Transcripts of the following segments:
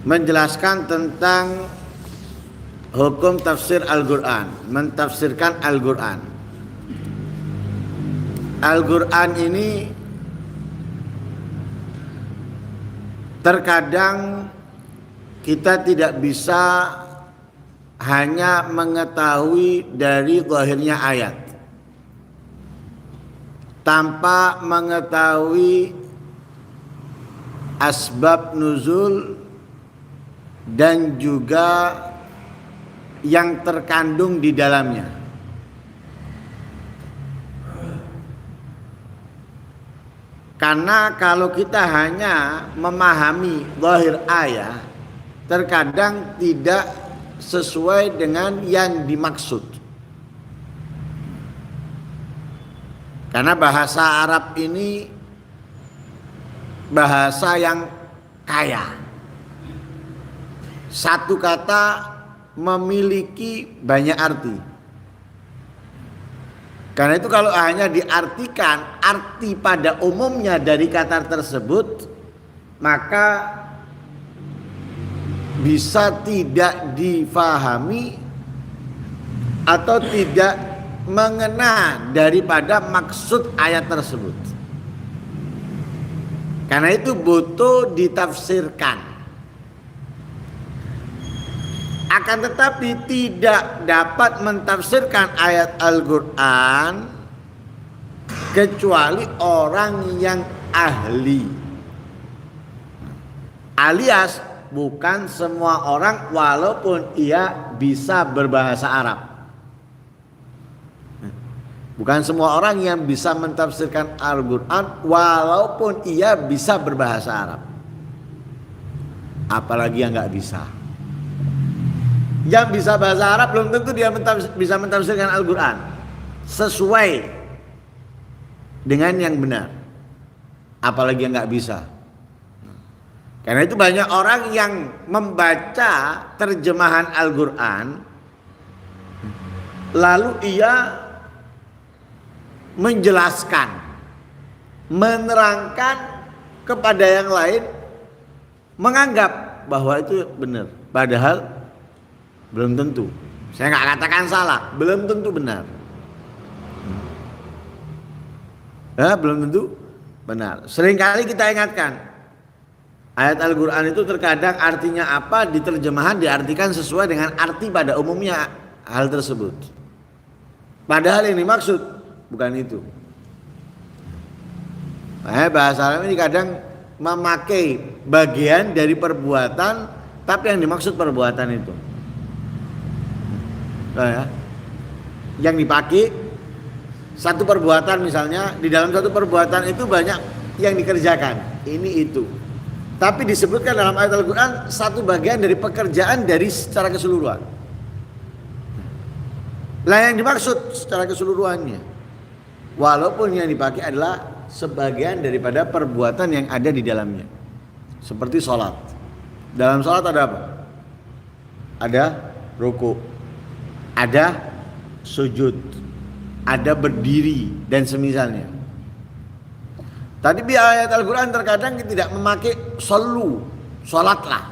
menjelaskan tentang hukum tafsir Al-Quran, mentafsirkan Al-Quran. Al-Quran ini terkadang kita tidak bisa hanya mengetahui dari zahirnya ayat tanpa mengetahui asbab nuzul dan juga yang terkandung di dalamnya. Karena kalau kita hanya memahami zahir ayat, terkadang tidak sesuai dengan yang dimaksud. Karena bahasa Arab ini bahasa yang kaya. Satu kata memiliki banyak arti. Karena itu kalau hanya diartikan arti pada umumnya dari kata tersebut, maka bisa tidak difahami atau tidak mengena daripada maksud ayat tersebut. Karena itu butuh ditafsirkan. Akan tetapi tidak dapat mentafsirkan ayat Al-Quran kecuali orang yang ahli. Alias bukan semua orang walaupun ia bisa berbahasa Arab. Bukan semua orang yang bisa mentafsirkan Al-Quran walaupun ia bisa berbahasa Arab. Apalagi yang nggak bisa. Yang bisa bahasa Arab belum tentu dia bisa mentafsirkan Al-Quran sesuai dengan yang benar. Apalagi yang nggak bisa. Karena itu banyak orang yang membaca terjemahan Al-Quran lalu ia menjelaskan, menerangkan kepada yang lain, menganggap bahwa itu benar, padahal belum tentu. Saya nggak katakan salah, belum tentu benar. Belum tentu benar. Seringkali kita ingatkan, ayat Al-Quran itu terkadang artinya apa di terjemahan diartikan sesuai dengan arti pada umumnya hal tersebut. Padahal yang dimaksud bukan itu. Bahasa Arab ini kadang memakai bagian dari perbuatan, tapi yang dimaksud perbuatan itu. Yang dipakai satu perbuatan misalnya, di dalam satu perbuatan itu banyak yang dikerjakan, ini itu. Tapi disebutkan dalam ayat Al-Quran satu bagian dari pekerjaan dari secara keseluruhan. Lah yang dimaksud secara keseluruhannya, walaupun yang dipakai adalah sebagian daripada perbuatan yang ada di dalamnya. Seperti sholat. Dalam sholat ada apa? Ada ruku, ada sujud, ada berdiri dan semisalnya. Tadi di ayat Al-Quran terkadang tidak memakai solu, sholatlah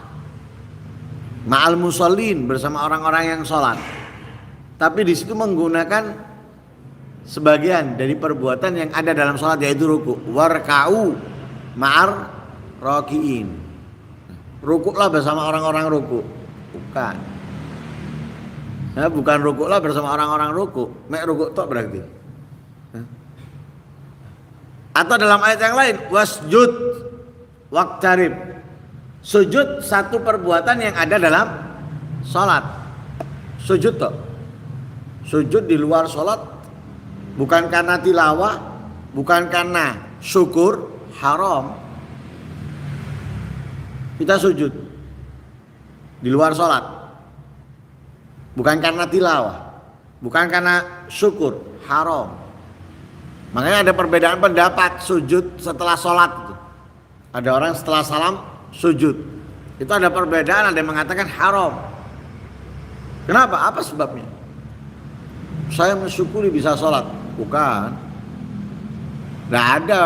ma'al musallin, bersama orang-orang yang sholat. Tapi di situ menggunakan sebagian dari perbuatan yang ada dalam sholat, yaitu ruku. Warka'u ma'ar raki'in, rukuklah bersama orang-orang ruku. Bukan. Bukan rukuklah bersama orang-orang ruku. Mek rukuk tok berarti. Atau dalam ayat yang lain, wasjud waqtarib. Sujud satu perbuatan yang ada dalam salat. Sujud tok. Sujud di luar salat bukan karena tilawah, bukan karena syukur, haram. Kita sujud di luar salat. Bukan karena tilawah, bukan karena syukur, haram. Makanya ada perbedaan pendapat sujud setelah sholat itu. Ada orang setelah salam sujud, itu ada perbedaan. Ada yang mengatakan haram. Kenapa? Apa sebabnya? Saya mensyukuri bisa sholat. Bukan. Tidak ada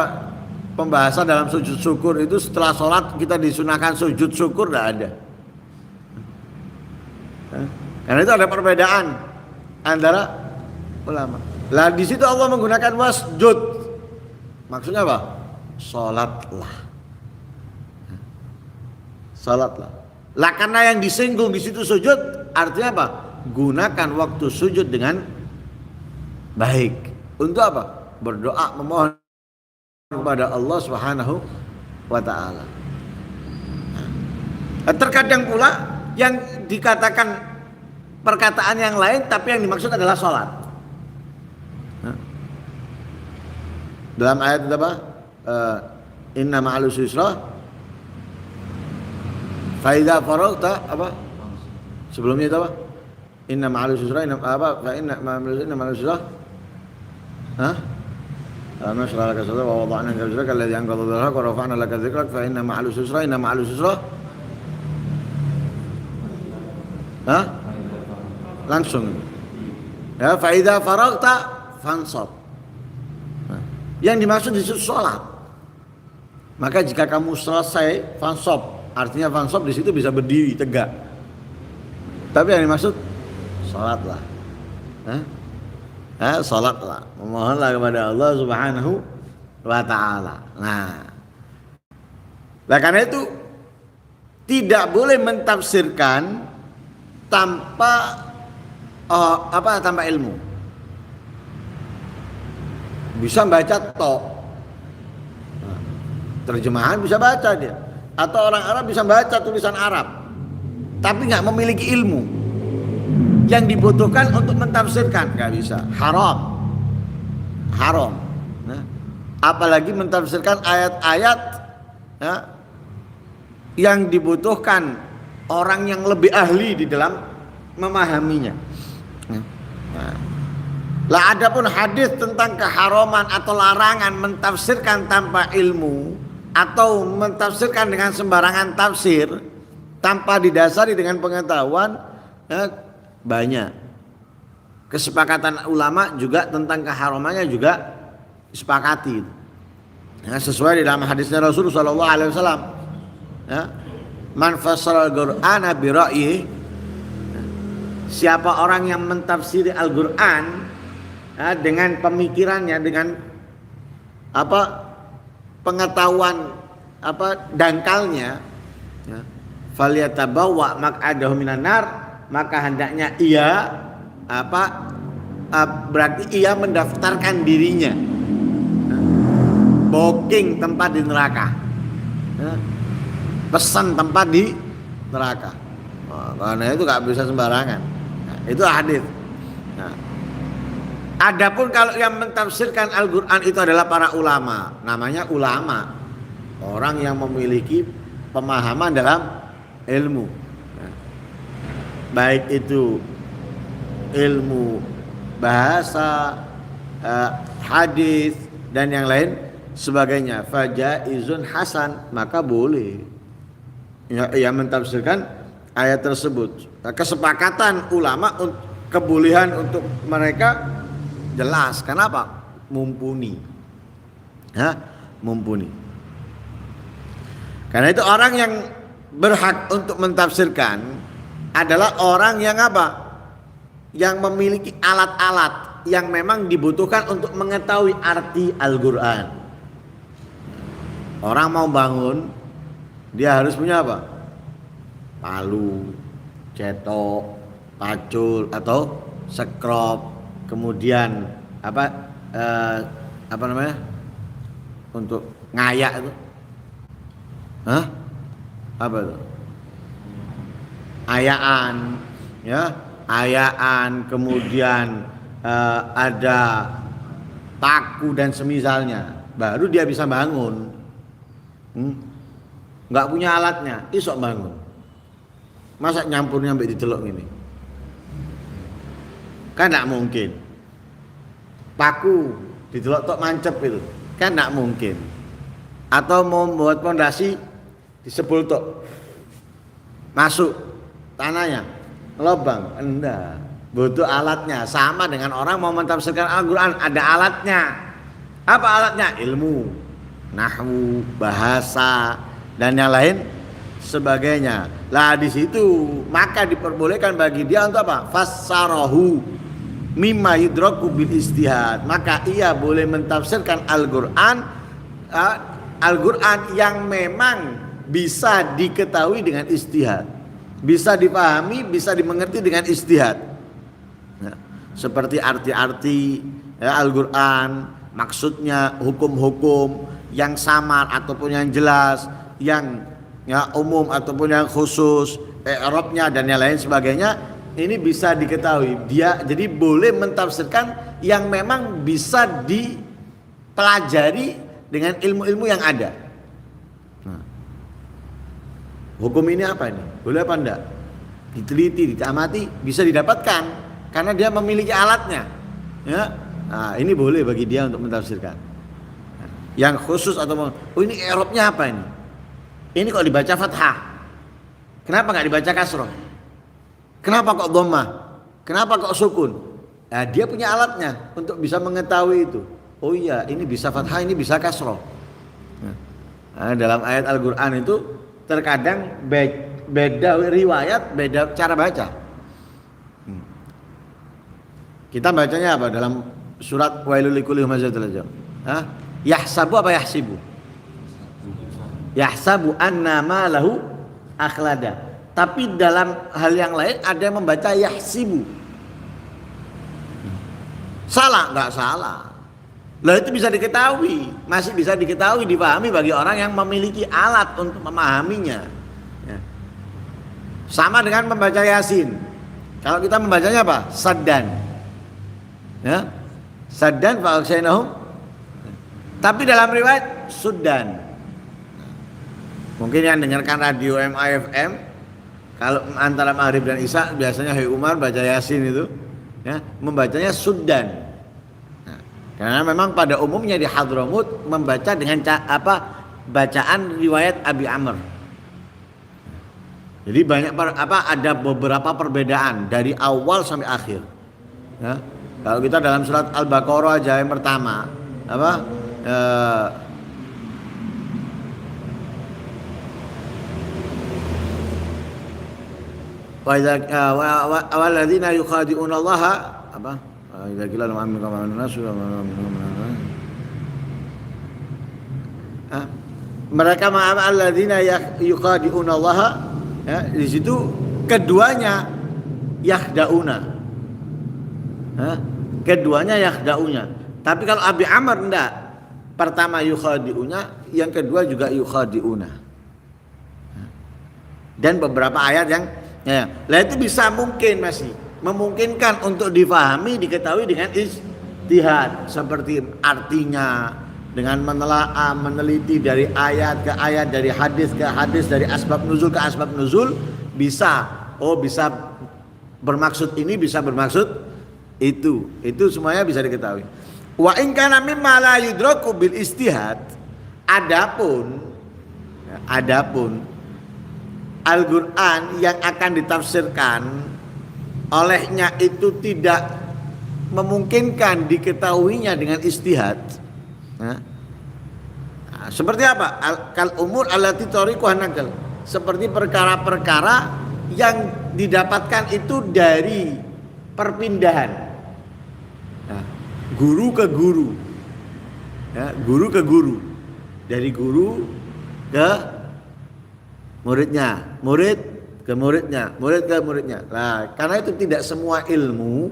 pembahasan dalam sujud syukur itu setelah sholat kita disunahkan sujud syukur, tidak ada. Karena itu ada perbedaan antara ulama. Lah di situ Allah menggunakan wasjud. Maksudnya apa? Salatlah. Salatlah. Lah karena yang disinggung di situ sujud, artinya apa? Gunakan waktu sujud dengan baik. Untuk apa? Berdoa, memohon kepada Allah Subhanahu wa taala. Terkadang pula yang dikatakan perkataan yang lain tapi yang dimaksud adalah salat. Dalam ayat itu apa? Inna ma'al usri yusra. Fa idza faragta apa? Sebelumnya itu apa? Inna ma'al usri yusra, inna apa? Fa inna ma'al usri yusra. Hah? Alam nashrah laka sadrak wa wada'na anka wizrak alladhi anqadha dhahrak wa rafa'na laka dhikrak fa inna ma'al usri yusra, inna ma'al usri yusra. Hah? Langsung. Ya, fa idza faragta fansab. Yang dimaksud di situ sholat. Maka jika kamu selesai fansab, artinya fansab di situ bisa berdiri tegak. Tapi yang dimaksud sholatlah. Sholatlah. Memohonlah kepada Allah Subhanahu wa taala. Nah, karena itu tidak boleh mentafsirkan tanpa tanpa ilmu. Bisa baca tok, terjemahan bisa baca dia, atau orang Arab bisa baca tulisan Arab, tapi nggak memiliki ilmu yang dibutuhkan untuk mentafsirkan, nggak bisa, haram. Nah, apalagi mentafsirkan ayat-ayat yang dibutuhkan orang yang lebih ahli di dalam memahaminya. Lah adapun hadis tentang keharaman atau larangan mentafsirkan tanpa ilmu atau mentafsirkan dengan sembarangan tafsir tanpa didasari dengan pengetahuan, banyak. Kesepakatan ulama juga tentang keharamannya juga disepakati. Sesuai di dalam hadisnya Rasulullah sallallahu alaihi wasallam. Man fassara al-Qur'ana bi ra'yihi. Siapa orang yang mentafsiri Al-Qur'an dengan pemikirannya, dengan pengetahuan dangkalnya, falyatabawwa maq'adahu minan nar, maka hendaknya ia berarti ia mendaftarkan dirinya booking tempat di neraka, pesan tempat di neraka. Karena itu gak bisa sembarangan. Itu hadis. Adapun kalau yang mentafsirkan Al-Quran itu adalah para ulama, namanya ulama, orang yang memiliki pemahaman dalam ilmu, baik itu ilmu bahasa, hadis dan yang lain sebagainya. Fajaizun hasan, maka boleh ya mentafsirkan ayat tersebut. Kesepakatan ulama kebolehan untuk mereka jelas. Kenapa? Mumpuni. Mumpuni. Karena itu orang yang berhak untuk mentafsirkan adalah orang yang yang memiliki alat-alat yang memang dibutuhkan untuk mengetahui arti Al-Quran. Orang mau bangun, dia harus punya palu, cetok, pacul atau sekrop. Kemudian untuk ngayak itu, apa itu? Ayaan, ayaan. Kemudian ada paku dan semisalnya, baru dia bisa bangun. Nggak punya alatnya, isok bangun. Masa nyampurnya sampai ditelok ini? Kan tidak mungkin. Paku ditelok tok mancep itu, kan tidak mungkin. Atau mau membuat fondasi disebul tok, masuk tanahnya, lubang, enggak. Butuh alatnya. Sama dengan orang mau mentafsirkan Al-Quran, ada alatnya. Apa alatnya? Ilmu, nahwu, bahasa dan yang lain sebagainya. Lah di situ maka diperbolehkan bagi dia untuk apa? Fassarahu mimma yudraku bil istihad. Maka ia boleh mentafsirkan Al-Qur'an Al-Qur'an yang memang bisa diketahui dengan istihad. Bisa dipahami, bisa dimengerti dengan istihad. Nah, seperti arti-arti Al-Qur'an, maksudnya hukum-hukum yang samar ataupun yang jelas, yang umum ataupun yang khusus, i'rabnya dan yang lain sebagainya, ini bisa diketahui. Dia jadi boleh mentafsirkan yang memang bisa dipelajari dengan ilmu-ilmu yang ada. Nah, hukum ini apa ini? Boleh apa enggak? Diteliti, diamati, bisa didapatkan karena dia memiliki alatnya. Ya. Nah, ini boleh bagi dia untuk mentafsirkan. Nah, yang khusus atau ini i'rabnya apa ini? Ini kok dibaca fathah? Kenapa nggak dibaca kasroh? Kenapa kok dhammah? Kenapa kok sukun? Nah, dia punya alatnya untuk bisa mengetahui itu. Oh iya, ini bisa fathah, ini bisa kasroh. Nah, dalam ayat Al-Qur'an itu terkadang beda riwayat, beda cara baca. Kita bacanya apa dalam surat Wailul likulli humazatil lumazah? Yahsabu apa yahsibu? Yahsabu anna ma lahu akhlada. Tapi dalam hal yang lain ada yang membaca yahsibu. Salah? Enggak salah. Lah itu bisa diketahui, masih bisa diketahui, dipahami bagi orang yang memiliki alat untuk memahaminya. Ya. Sama dengan membaca Yasin. Kalau kita membacanya apa? Saddan. Ya. Saddan fa'aksainahum. Tapi dalam riwayat Suddan. Mungkin yang dengarkan radio MAFM, kalau antara maghrib dan isya biasanya Hai Umar baca Yasin itu, ya, membacanya Suddan. Nah, karena memang pada umumnya di Hadramut membaca dengan bacaan riwayat Abi Amr. Jadi banyak ada beberapa perbedaan dari awal sampai akhir. Ya, kalau kita dalam surat Al-Baqarah aja yang pertama, walladzina yukhadi'una Allah idza qila lahum aminu kama amana nasu mereka alladzina yukhadi'una Allah, ya, di situ keduanya yakhdauna. Keduanya yakhdauna. Tapi kalau Abi Amr enggak. Pertama yukhadi'una, yang kedua juga yukhadi'una. Dan beberapa ayat yang lah itu bisa mungkin masih memungkinkan untuk difahami, diketahui dengan ijtihad, seperti artinya dengan menelaah, meneliti dari ayat ke ayat, dari hadis ke hadis, dari asbab nuzul ke asbab nuzul, bisa bisa bermaksud ini, bisa bermaksud itu semuanya bisa diketahui. Wa in kana mimma la yudraku bil ijtihad, adapun Al-Qur'an yang akan ditafsirkan olehnya itu tidak memungkinkan diketahuinya dengan ijtihad. Seperti apa? Kal umur allati tariquha naql. Seperti perkara-perkara yang didapatkan itu dari perpindahan. Guru ke guru. Guru ke guru. Dari guru ke muridnya, murid ke muridnya, murid ke muridnya. Nah, karena itu tidak semua ilmu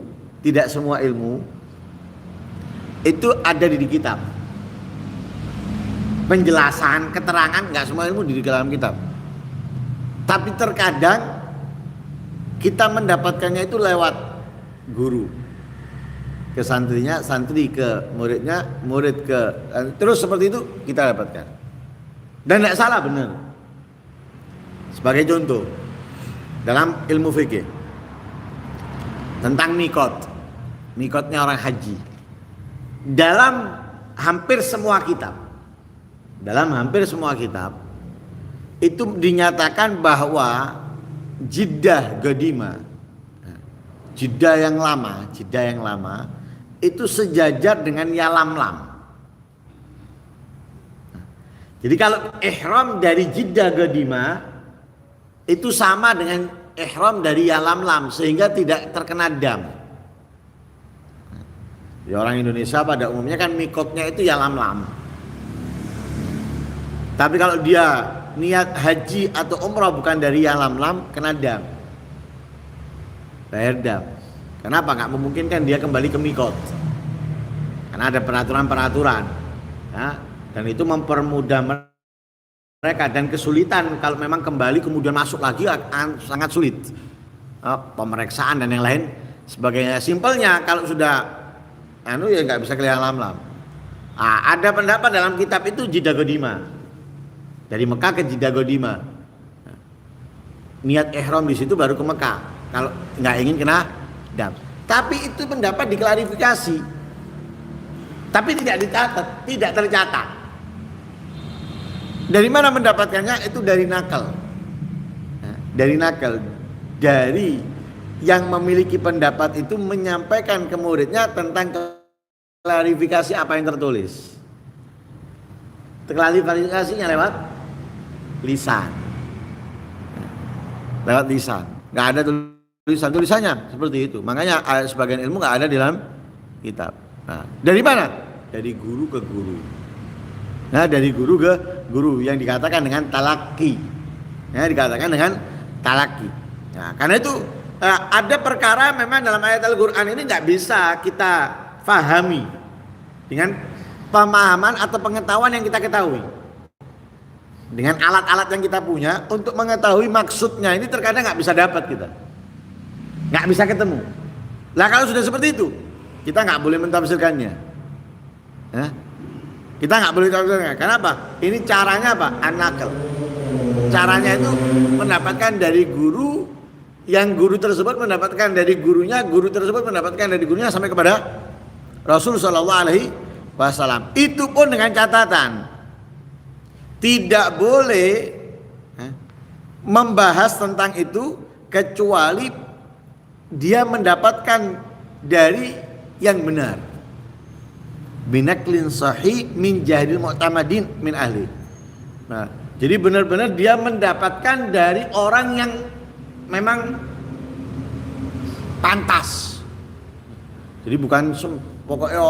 itu ada di kitab. Penjelasan, keterangan enggak semua ilmu di dalam kitab. Tapi terkadang kita mendapatkannya itu lewat guru ke santrinya, santri ke muridnya, murid ke terus seperti itu kita dapatkan. Dan enggak salah, benar. Sebagai contoh, dalam ilmu fikih tentang mikotnya orang haji, dalam hampir semua kitab itu dinyatakan bahwa Jiddah Qadimah, Jiddah yang lama itu sejajar dengan Yalamlam. Jadi kalau ihram dari Jiddah Qadimah itu sama dengan ihram dari yalamlam sehingga tidak terkena dam. Ya, orang Indonesia pada umumnya kan mikotnya itu yalamlam. Tapi kalau dia niat haji atau umrah bukan dari yalamlam, kena dam, bayar dam. Kenapa? Nggak memungkinkan dia kembali ke mikot karena ada peraturan-peraturan ya, dan itu mempermudah mereka dan kesulitan kalau memang kembali kemudian masuk lagi akan sangat sulit, pemeriksaan dan yang lain sebagainya. Simpelnya kalau sudah ya nggak bisa ke yalamlam. Ada pendapat dalam kitab itu Jiddah Qadimah, dari Mekah ke Jiddah Qadimah. Niat ihram di situ baru ke Mekah kalau nggak ingin kena dam. Tapi itu pendapat diklarifikasi, tapi tidak dicatat, tidak tercatat. Dari mana mendapatkannya? Itu dari nakal. Dari nakal, dari yang memiliki pendapat itu menyampaikan ke muridnya tentang klarifikasi apa yang tertulis. Klarifikasinya lewat lisan, lewat lisan. Nggak ada tulisannya seperti itu. Makanya sebagian ilmu nggak ada di dalam kitab. Nah, dari mana? Dari guru ke guru. Nah, dari guru ke guru yang dikatakan dengan talaki. Ya, dikatakan dengan talaki. Nah, karena itu ada perkara memang dalam ayat Al-Quran ini nggak bisa kita fahami dengan pemahaman atau pengetahuan yang kita ketahui. Dengan alat-alat yang kita punya untuk mengetahui maksudnya ini terkadang nggak bisa dapat kita. Nggak bisa ketemu. Lah kalau sudah seperti itu, kita nggak boleh mentafsirkannya. Ya? Kita nggak boleh mentafsirkannya. Kenapa? Ini caranya apa? An-naql. Caranya itu mendapatkan dari guru, yang guru tersebut mendapatkan dari gurunya, guru tersebut mendapatkan dari gurunya sampai kepada Rasul Shallallahu Alaihi Wasallam. Itu pun dengan catatan tidak boleh membahas tentang itu kecuali dia mendapatkan dari yang benar. Binaklin sahih min jahil mu'tamadin min ahli. Nah, jadi benar-benar dia mendapatkan dari orang yang memang pantas. Jadi bukan pokoknya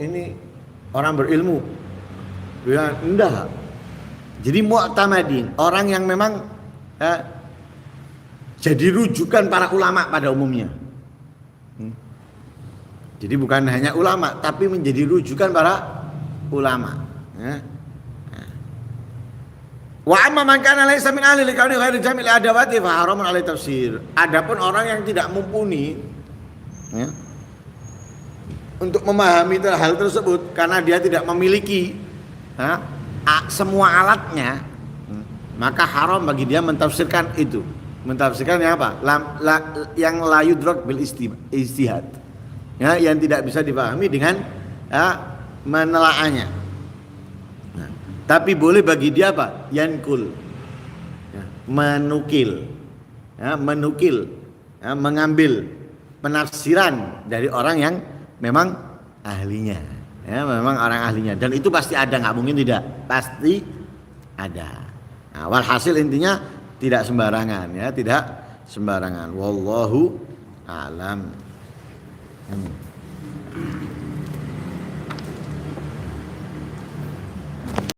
ini orang berilmu. Ya, enggak. Jadi mu'tamadin, orang yang memang jadi rujukan para ulama pada umumnya. Jadi bukan hanya ulama, tapi menjadi rujukan para ulama. Wa amma man kana laysa min ahli liqauli ghairi jamil adawati fa haramun alai tafsir. Adapun orang yang tidak mumpuni untuk memahami hal tersebut karena dia tidak memiliki semua alatnya, maka haram bagi dia mentafsirkan itu. Mentafsirkan yang apa? Yang la yudrak bil ijtihad. Ya, yang tidak bisa dipahami dengan menelaahnya. Nah, tapi boleh bagi dia apa? Yankul, menukil, mengambil penafsiran dari orang yang memang ahlinya, memang orang ahlinya. Dan itu pasti ada, nggak mungkin tidak, pasti ada. Nah, walhasil intinya tidak sembarangan, tidak sembarangan. Wallahu a'lam.